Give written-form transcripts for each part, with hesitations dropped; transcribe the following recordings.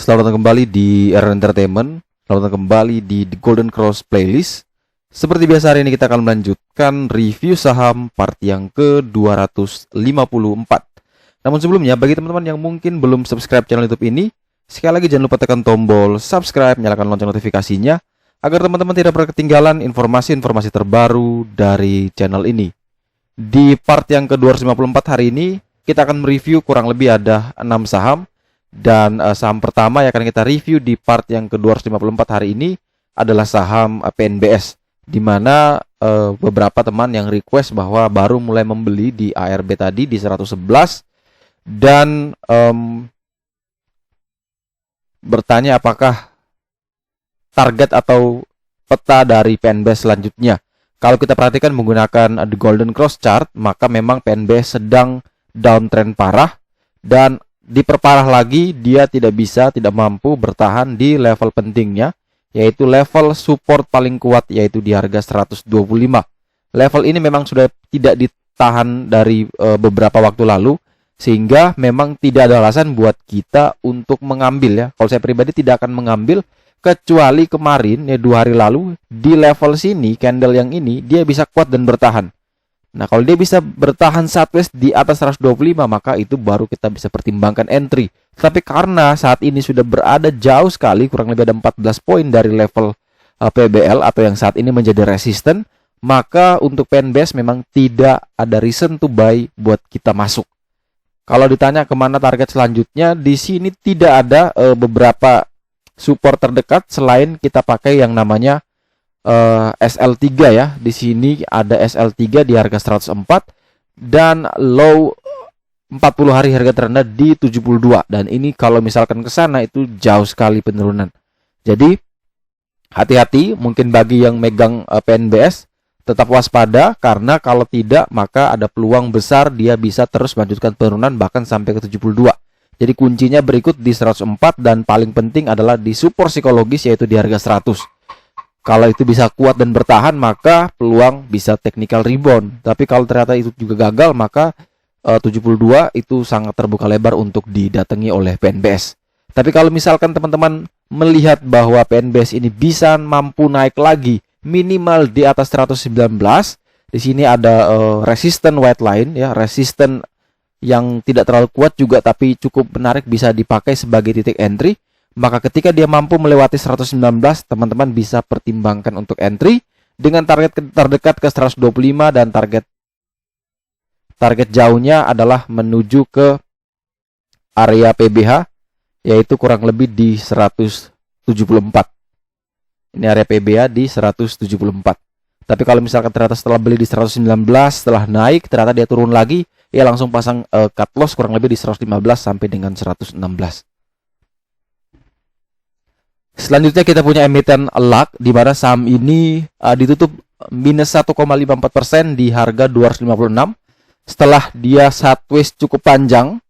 Selamat datang kembali di RR Entertainment. Selamat datang kembali di The Golden Cross Playlist. Seperti biasa, hari ini kita akan melanjutkan review saham part yang ke-254. Namun sebelumnya, bagi teman-teman yang mungkin belum subscribe channel YouTube ini, sekali lagi jangan lupa tekan tombol subscribe, nyalakan lonceng notifikasinya agar teman-teman tidak pernah ketinggalan informasi-informasi terbaru dari channel ini. Di part yang ke-254 hari ini, kita akan mereview kurang lebih ada 6 saham. Dan saham pertama yang akan kita review di part yang ke-254 hari ini adalah saham PNBS, di mana beberapa teman yang request bahwa baru mulai membeli di ARB tadi di 111 dan bertanya apakah target atau peta dari PNBS selanjutnya. Kalau kita perhatikan menggunakan The Golden Cross Chart, maka memang PNBS sedang downtrend parah dan diperparah lagi, dia tidak mampu bertahan di level pentingnya, yaitu level support paling kuat, yaitu di harga 125. Level ini memang sudah tidak ditahan dari beberapa waktu lalu, sehingga memang tidak ada alasan buat kita untuk mengambil ya. Kalau saya pribadi tidak akan mengambil, kecuali kemarin ya 2 hari lalu di level sini, candle yang ini dia bisa kuat dan bertahan. Nah, kalau dia bisa bertahan sideways di atas 125, maka itu baru kita bisa pertimbangkan entry. Tapi karena saat ini sudah berada jauh sekali, kurang lebih ada 14 poin dari level PBL atau yang saat ini menjadi resisten, maka untuk PNBS memang tidak ada reason to buy buat kita masuk. Kalau ditanya kemana target selanjutnya, di sini tidak ada beberapa support terdekat selain kita pakai yang namanya SL3 ya. Di sini ada SL3 di harga 104 dan low 40 hari harga terendah di 72, dan ini kalau misalkan ke sana itu jauh sekali penurunan. Jadi hati-hati, mungkin bagi yang megang PNBS tetap waspada, karena kalau tidak maka ada peluang besar dia bisa terus melanjutkan penurunan bahkan sampai ke 72. Jadi kuncinya berikut di 104 dan paling penting adalah di support psikologis yaitu di harga 100. Kalau itu bisa kuat dan bertahan, maka peluang bisa technical rebound. Tapi kalau ternyata itu juga gagal, maka 72 itu sangat terbuka lebar untuk didatangi oleh PNBS. Tapi kalau misalkan teman-teman melihat bahwa PNBS ini bisa mampu naik lagi minimal di atas 119, di sini ada resisten white line ya, resisten yang tidak terlalu kuat juga tapi cukup menarik, bisa dipakai sebagai titik entry. Maka ketika dia mampu melewati 119, teman-teman bisa pertimbangkan untuk entry dengan target terdekat ke 125 dan target jauhnya adalah menuju ke area PBH yaitu kurang lebih di 174. Ini area PBH di 174. Tapi kalau misalkan ternyata setelah beli di 119, setelah naik ternyata dia turun lagi, ya langsung pasang cut loss kurang lebih di 115 sampai dengan 116. Selanjutnya kita punya emiten LAK, di mana saham ini ditutup minus 1,54% di harga 256 setelah dia sideways cukup panjang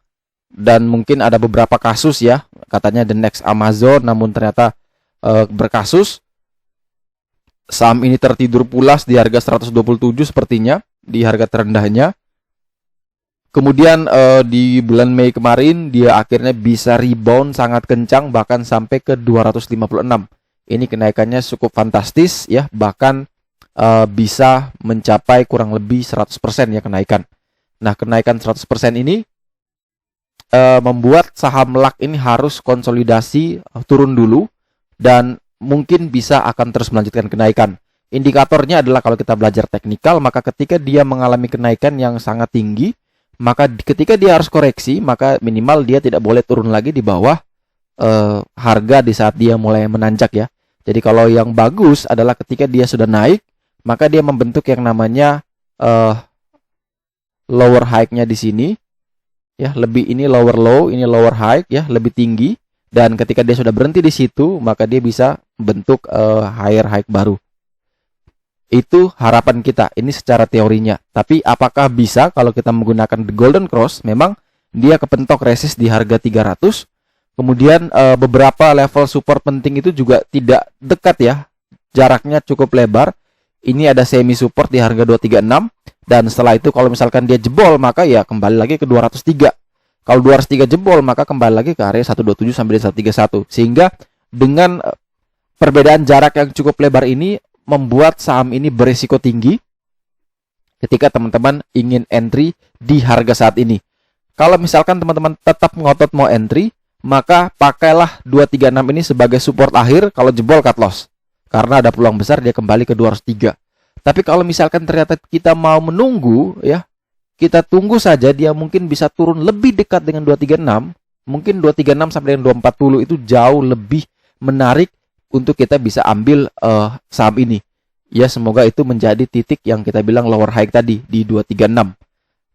dan mungkin ada beberapa kasus ya, katanya the next Amazon, namun ternyata berkasus. Saham ini tertidur pulas di harga 127 sepertinya di harga terendahnya. Kemudian di bulan Mei kemarin dia akhirnya bisa rebound sangat kencang bahkan sampai ke 256. Ini kenaikannya cukup fantastis ya, bahkan bisa mencapai kurang lebih 100% ya kenaikan. Nah, kenaikan 100% ini membuat saham LAK ini harus konsolidasi turun dulu dan mungkin bisa akan terus melanjutkan kenaikan. Indikatornya adalah kalau kita belajar teknikal, maka ketika dia mengalami kenaikan yang sangat tinggi, maka ketika dia harus koreksi, maka minimal dia tidak boleh turun lagi di bawah harga di saat dia mulai menanjak ya. Jadi kalau yang bagus adalah ketika dia sudah naik, maka dia membentuk yang namanya lower high-nya di sini ya, lebih ini lower low, ini lower high ya, lebih tinggi, dan ketika dia sudah berhenti di situ, maka dia bisa bentuk higher high baru. Itu harapan kita, ini secara teorinya. Tapi apakah bisa kalau kita menggunakan The Golden Cross? Memang dia kepentok resist di harga 300. Kemudian beberapa level support penting itu juga tidak dekat ya, jaraknya cukup lebar. Ini ada semi support di harga 236. Dan setelah itu kalau misalkan dia jebol, maka ya kembali lagi ke 203. Kalau 203 jebol maka kembali lagi ke area 127 sampai 131. Sehingga dengan perbedaan jarak yang cukup lebar ini membuat saham ini berisiko tinggi ketika teman-teman ingin entry di harga saat ini. Kalau misalkan teman-teman tetap ngotot mau entry, maka pakailah 236 ini sebagai support akhir kalau jebol cut loss. Karena ada peluang besar dia kembali ke 203. Tapi kalau misalkan ternyata kita mau menunggu ya, kita tunggu saja dia mungkin bisa turun lebih dekat dengan 236. Mungkin 236 sampai dengan 240 itu jauh lebih menarik untuk kita bisa ambil saham ini. Ya, semoga itu menjadi titik yang kita bilang lower high tadi di 236.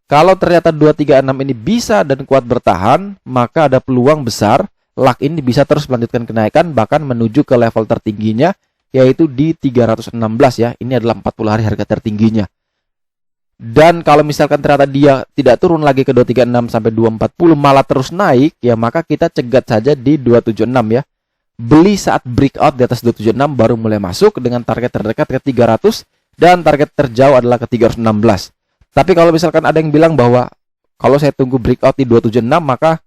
Kalau ternyata 236 ini bisa dan kuat bertahan, maka ada peluang besar LAK ini bisa terus melanjutkan kenaikan bahkan menuju ke level tertingginya yaitu di 316 ya. Ini adalah 40 hari harga tertingginya. Dan kalau misalkan ternyata dia tidak turun lagi ke 236 sampai 240 malah terus naik ya, maka kita cegat saja di 276 ya. Beli saat breakout di atas 276 baru mulai masuk dengan target terdekat ke 300 dan target terjauh adalah ke 316. Tapi kalau misalkan ada yang bilang bahwa kalau saya tunggu breakout di 276 maka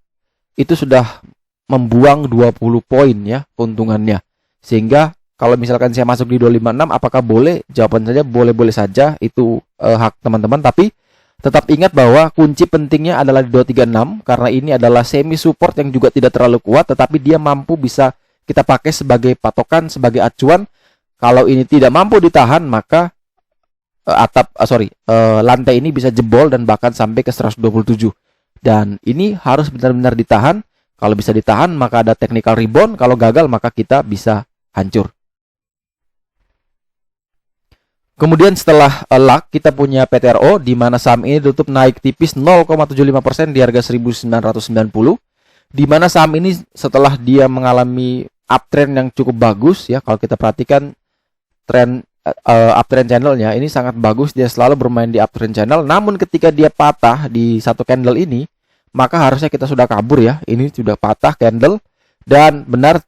itu sudah membuang 20 poin ya keuntungannya. Sehingga kalau misalkan saya masuk di 256 apakah boleh? Jawaban saja boleh-boleh saja, itu hak teman-teman. Tapi tetap ingat bahwa kunci pentingnya adalah di 236 karena ini adalah semi support yang juga tidak terlalu kuat tetapi dia mampu bisa kita pakai sebagai patokan, sebagai acuan. Kalau ini tidak mampu ditahan maka lantai ini bisa jebol dan bahkan sampai ke 127. Dan ini harus benar-benar ditahan. Kalau bisa ditahan maka ada technical rebound, kalau gagal maka kita bisa hancur. Kemudian setelah LAK kita punya PTRO di mana saham ini tutup naik tipis 0,75% di harga 1990. Di mana saham ini setelah dia mengalami uptrend yang cukup bagus ya, kalau kita perhatikan tren uptrend channelnya ini sangat bagus, dia selalu bermain di uptrend channel. Namun ketika dia patah di satu candle ini, maka harusnya kita sudah kabur ya. Ini sudah patah candle dan benar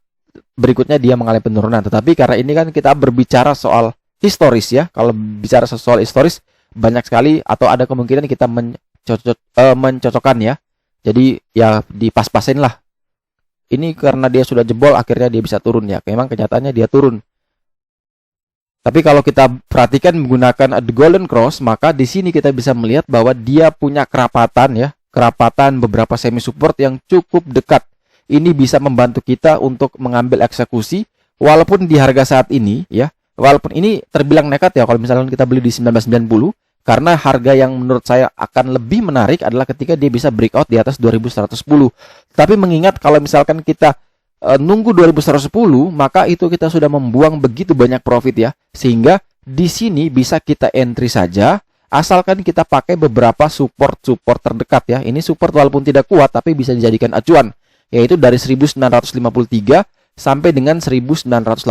berikutnya dia mengalami penurunan. Tetapi karena ini kan kita berbicara soal historis ya. Kalau bicara soal historis banyak sekali atau ada kemungkinan kita mencocokkan ya. Jadi ya dipas-pasin lah. Ini karena dia sudah jebol akhirnya dia bisa turun ya. Memang kenyataannya dia turun. Tapi kalau kita perhatikan menggunakan the golden cross, maka di sini kita bisa melihat bahwa dia punya kerapatan ya, kerapatan beberapa semi support yang cukup dekat. Ini bisa membantu kita untuk mengambil eksekusi walaupun di harga saat ini ya. Walaupun ini terbilang nekat ya kalau misalnya kita beli di 1990, karena harga yang menurut saya akan lebih menarik adalah ketika dia bisa breakout di atas 2110. Tapi mengingat kalau misalkan kita nunggu 2110, maka itu kita sudah membuang begitu banyak profit ya. Sehingga di sini bisa kita entry saja asalkan kita pakai beberapa support terdekat ya. Ini support walaupun tidak kuat tapi bisa dijadikan acuan, yaitu dari 1953 sampai dengan 1982.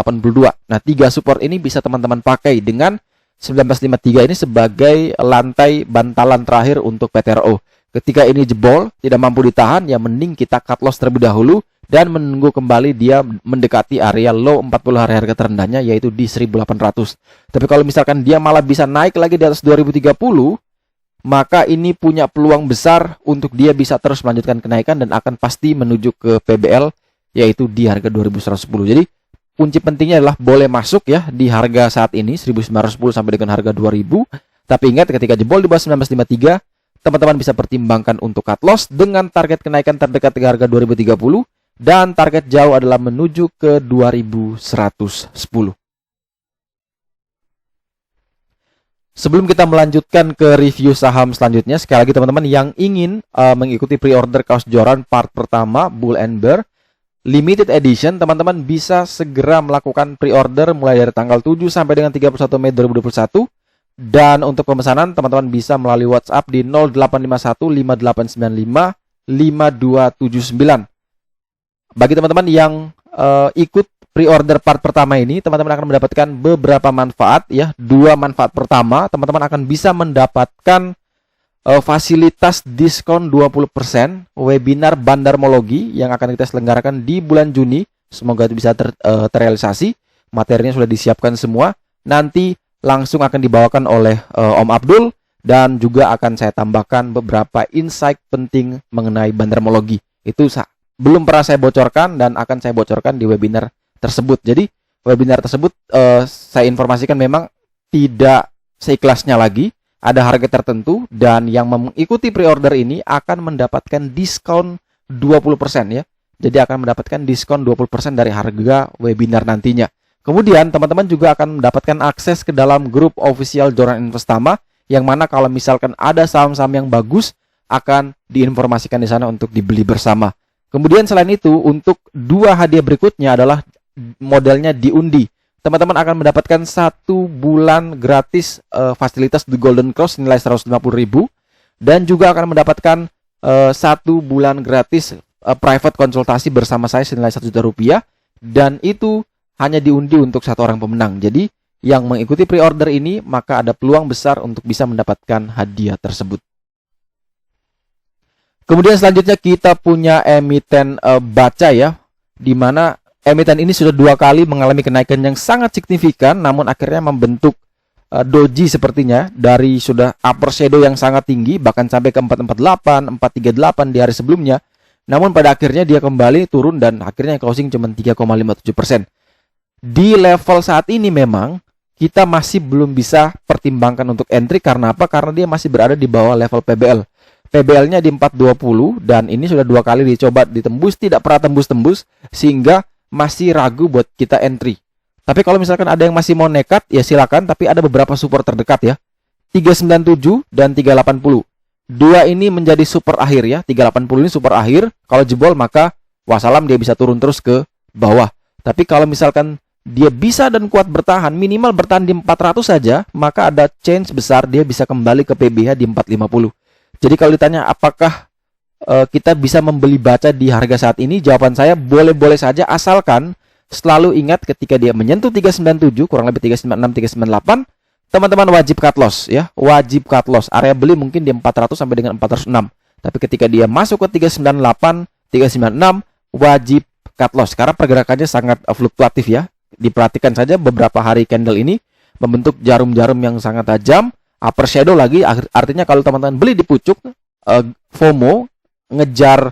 Nah, 3 support ini bisa teman-teman pakai dengan 1953 ini sebagai lantai bantalan terakhir untuk PTRO. Ketika ini jebol, tidak mampu ditahan, ya mending kita cut loss terlebih dahulu dan menunggu kembali dia mendekati area low 40 hari harga terendahnya yaitu di 1800. Tapi kalau misalkan dia malah bisa naik lagi di atas 2030, maka ini punya peluang besar untuk dia bisa terus melanjutkan kenaikan dan akan pasti menuju ke PBL yaitu di harga 2110. Jadi kunci pentingnya adalah boleh masuk ya di harga saat ini 1910 sampai dengan harga 2000. Tapi ingat ketika jebol di bawah 1953, teman-teman bisa pertimbangkan untuk cut loss dengan target kenaikan terdekat ke harga 2030 dan target jauh adalah menuju ke 2110. Sebelum kita melanjutkan ke review saham selanjutnya, sekali lagi teman-teman yang ingin mengikuti pre-order kaos joran part pertama Bull and Bear Limited Edition, teman-teman bisa segera melakukan pre-order mulai dari tanggal 7 sampai dengan 31 Mei 2021. Dan untuk pemesanan, teman-teman bisa melalui WhatsApp di 0851 5895 5279. Bagi teman-teman yang ikut pre-order part pertama ini, teman-teman akan mendapatkan beberapa manfaat ya. 2 manfaat pertama, teman-teman akan bisa mendapatkan fasilitas diskon 20% webinar bandarmologi yang akan kita selenggarakan di bulan Juni. Semoga itu bisa terrealisasi. Materinya sudah disiapkan semua. Nanti langsung akan dibawakan oleh Om Abdul dan juga akan saya tambahkan beberapa insight penting mengenai bandarmologi. Itu belum pernah saya bocorkan dan akan saya bocorkan di webinar tersebut. Jadi webinar tersebut saya informasikan memang tidak seikhlasnya lagi, ada harga tertentu, dan yang mengikuti pre-order ini akan mendapatkan diskon 20% ya. Jadi akan mendapatkan diskon 20% dari harga webinar nantinya. Kemudian teman-teman juga akan mendapatkan akses ke dalam grup official Joran Investama, yang mana kalau misalkan ada saham-saham yang bagus akan diinformasikan di sana untuk dibeli bersama. Kemudian selain itu, untuk 2 hadiah berikutnya adalah modelnya diundi. Teman-teman akan mendapatkan 1 bulan gratis fasilitas The Golden Cross senilai 150.000, dan juga akan mendapatkan 1 bulan gratis private konsultasi bersama saya senilai 1 juta rupiah, dan itu hanya diundi untuk 1 orang pemenang. Jadi yang mengikuti pre-order ini maka ada peluang besar untuk bisa mendapatkan hadiah tersebut. Kemudian selanjutnya kita punya emiten baca ya, di mana emiten ini sudah 2 kali mengalami kenaikan yang sangat signifikan, namun akhirnya membentuk doji sepertinya, dari sudah upper shadow yang sangat tinggi bahkan sampai ke 448, 438 di hari sebelumnya. Namun pada akhirnya dia kembali turun dan akhirnya closing cuma 3,57%. Di level saat ini memang kita masih belum bisa pertimbangkan untuk entry. Karena apa? Karena dia masih berada di bawah level PBL. PBL-nya di 420 dan ini sudah 2 kali dicoba ditembus, tidak pernah tembus-tembus, sehingga masih ragu buat kita entry. Tapi kalau misalkan ada yang masih mau nekat, ya silakan, tapi ada beberapa support terdekat ya. 397 dan 380. 2 ini menjadi super akhir ya. 380 ini super akhir. Kalau jebol maka wassalam, dia bisa turun terus ke bawah. Tapi kalau misalkan dia bisa dan kuat bertahan, minimal bertahan di 400 saja, maka ada chance besar dia bisa kembali ke PBH di 450. Jadi kalau ditanya apakah kita bisa membeli baca di harga saat ini, jawaban saya boleh-boleh saja, asalkan selalu ingat ketika dia menyentuh 397, kurang lebih 396, 398, teman-teman wajib cut loss ya, wajib cut loss. Area beli mungkin di 400 sampai dengan 406. Tapi ketika dia masuk ke 398, 396, wajib cut loss karena pergerakannya sangat fluktuatif ya. Diperhatikan saja beberapa hari candle ini membentuk jarum-jarum yang sangat tajam, upper shadow lagi, artinya kalau teman-teman beli di pucuk, FOMO, ngejar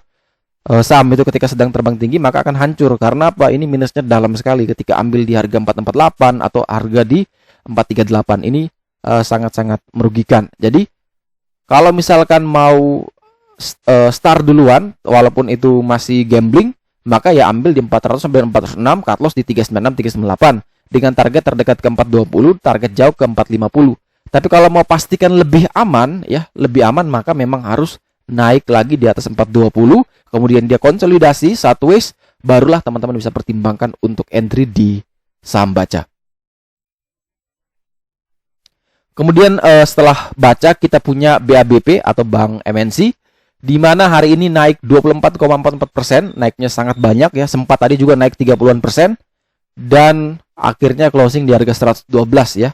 saham itu ketika sedang terbang tinggi, maka akan hancur. Karena apa? Ini minusnya dalam sekali ketika ambil di harga 448 atau harga di 438. Ini sangat-sangat merugikan. Jadi kalau misalkan mau start duluan, walaupun itu masih gambling, maka ya ambil di 400 sampai 406, cut loss di 396, 398 dengan target terdekat ke 420, target jauh ke 450. Tapi kalau mau pastikan lebih aman ya, lebih aman, maka memang harus naik lagi di atas 420, kemudian dia konsolidasi sideways, barulah teman-teman bisa pertimbangkan untuk entry di saham baca. Kemudian setelah baca kita punya BABP atau Bank MNC, di mana hari ini naik 24,44%, naiknya sangat banyak ya. Sempat tadi juga naik 30-an% dan akhirnya closing di harga 112 ya.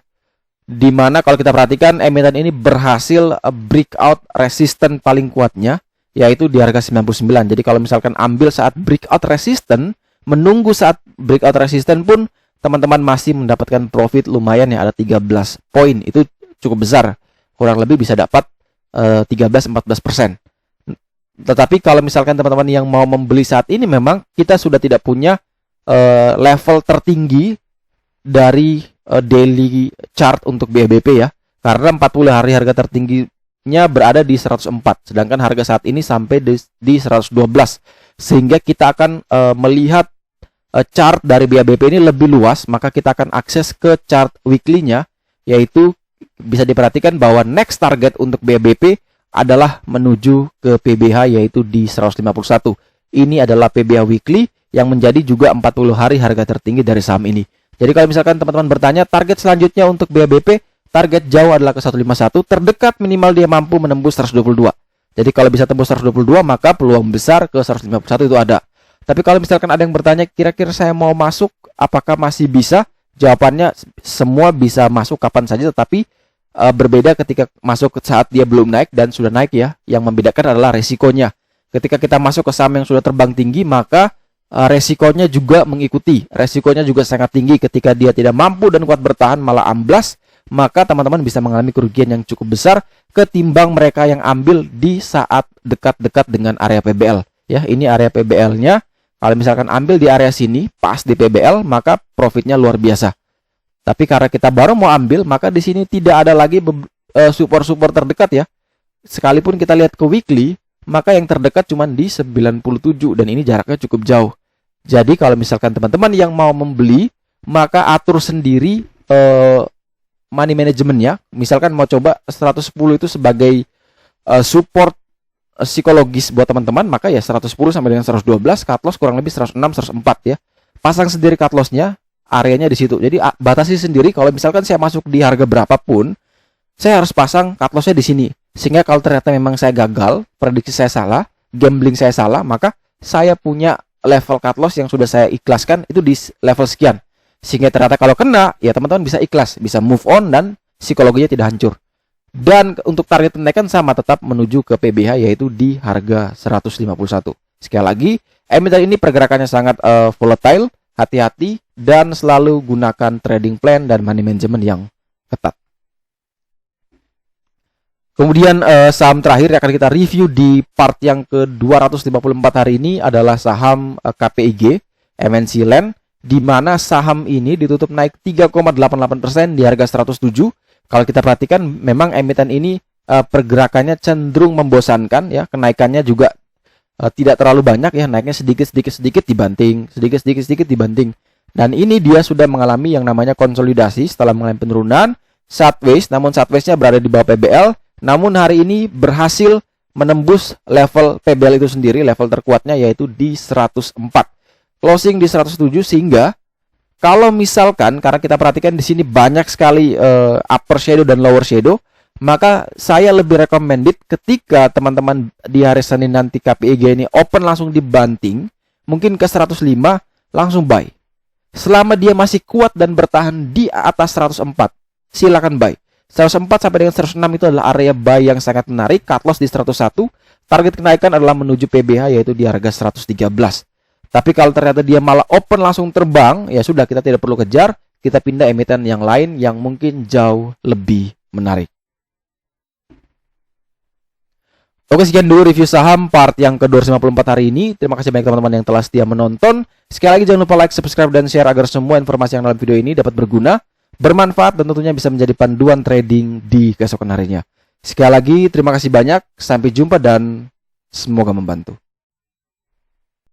Di mana kalau kita perhatikan emiten ini berhasil breakout resisten paling kuatnya, yaitu di harga 99. Jadi kalau misalkan ambil saat breakout resisten, menunggu saat breakout resisten pun teman-teman masih mendapatkan profit lumayan ya, ada 13 poin. Itu cukup besar, kurang lebih bisa dapat 13-14%. Tetapi kalau misalkan teman-teman yang mau membeli saat ini, memang kita sudah tidak punya level tertinggi dari daily chart untuk BABP ya. Karena 40 hari harga tertingginya berada di 104, sedangkan harga saat ini sampai di 112. Sehingga kita akan melihat chart dari BABP ini lebih luas, maka kita akan akses ke chart weekly-nya, yaitu bisa diperhatikan bahwa next target untuk BABP adalah menuju ke PBH, yaitu di 151. Ini adalah PBH weekly yang menjadi juga 40 hari harga tertinggi dari saham ini. Jadi kalau misalkan teman-teman bertanya target selanjutnya untuk BABP, target jauh adalah ke 151, terdekat minimal dia mampu menembus 122. Jadi kalau bisa tembus 122, maka peluang besar ke 151 itu ada. Tapi kalau misalkan ada yang bertanya, kira-kira saya mau masuk, apakah masih bisa? Jawabannya semua bisa masuk kapan saja, tetapi berbeda ketika masuk saat dia belum naik dan sudah naik ya. Yang membedakan adalah resikonya. Ketika kita masuk ke saham yang sudah terbang tinggi, maka resikonya juga mengikuti. Resikonya juga sangat tinggi ketika dia tidak mampu dan kuat bertahan, malah amblas, maka teman-teman bisa mengalami kerugian yang cukup besar ketimbang mereka yang ambil di saat dekat-dekat dengan area PBL. Ya, ini area PBL-nya. Kalau misalkan ambil di area sini, pas di PBL, maka profitnya luar biasa. Tapi karena kita baru mau ambil, maka di sini tidak ada lagi support-support terdekat ya. Sekalipun kita lihat ke weekly, maka yang terdekat cuma di 97 dan ini jaraknya cukup jauh. Jadi kalau misalkan teman-teman yang mau membeli, maka atur sendiri money manajemennya. Misalkan mau coba 110 itu sebagai support psikologis buat teman-teman, maka ya 110 sampai dengan 112, cut loss kurang lebih 106, 104 ya. Pasang sendiri cut loss-nya, areanya di situ. Jadi batasi sendiri kalau misalkan saya masuk di harga berapapun, saya harus pasang cut loss-nya di sini. Sehingga kalau ternyata memang saya gagal, prediksi saya salah, gambling saya salah, maka saya punya level cut loss yang sudah saya ikhlaskan itu di level sekian. Sehingga ternyata kalau kena, ya teman-teman bisa ikhlas, bisa move on dan psikologinya tidak hancur. Dan untuk target kenaikan sama, tetap menuju ke PBH yaitu di harga 151. Sekali lagi, emiten ini pergerakannya sangat volatile, hati-hati dan selalu gunakan trading plan dan money management yang ketat. Kemudian saham terakhir yang akan kita review di part yang ke-254 hari ini adalah saham KPIG, MNC Land, di mana saham ini ditutup naik 3,88% di harga 107. Kalau kita perhatikan memang emiten ini pergerakannya cenderung membosankan ya, kenaikannya juga tidak terlalu banyak ya, naiknya sedikit dibanting. Dan ini dia sudah mengalami yang namanya konsolidasi setelah mengalami penurunan sideways, namun sideways-nya berada di bawah PBL. Namun hari ini berhasil menembus level PBL itu sendiri, level terkuatnya yaitu di 104. Closing di 107 sehingga kalau misalkan karena kita perhatikan di sini banyak sekali upper shadow dan lower shadow, maka saya lebih recommended ketika teman-teman di hari Senin nanti KPIG ini open langsung dibanting, mungkin ke 105 langsung buy. Selama dia masih kuat dan bertahan di atas 104, silakan buy. 104 sampai dengan 106 itu adalah area buy yang sangat menarik. Cut loss di 101. Target kenaikan adalah menuju PBH yaitu di harga 113. Tapi kalau ternyata dia malah open langsung terbang, ya sudah, kita tidak perlu kejar, kita pindah emiten yang lain yang mungkin jauh lebih menarik. Oke, sekian dulu review saham part yang ke-254 hari ini. Terima kasih banyak teman-teman yang telah setia menonton. Sekali lagi jangan lupa like, subscribe, dan share agar semua informasi yang dalam video ini dapat berguna, bermanfaat, dan tentunya bisa menjadi panduan trading di keesokan harinya. Sekali lagi terima kasih banyak, sampai jumpa dan semoga membantu.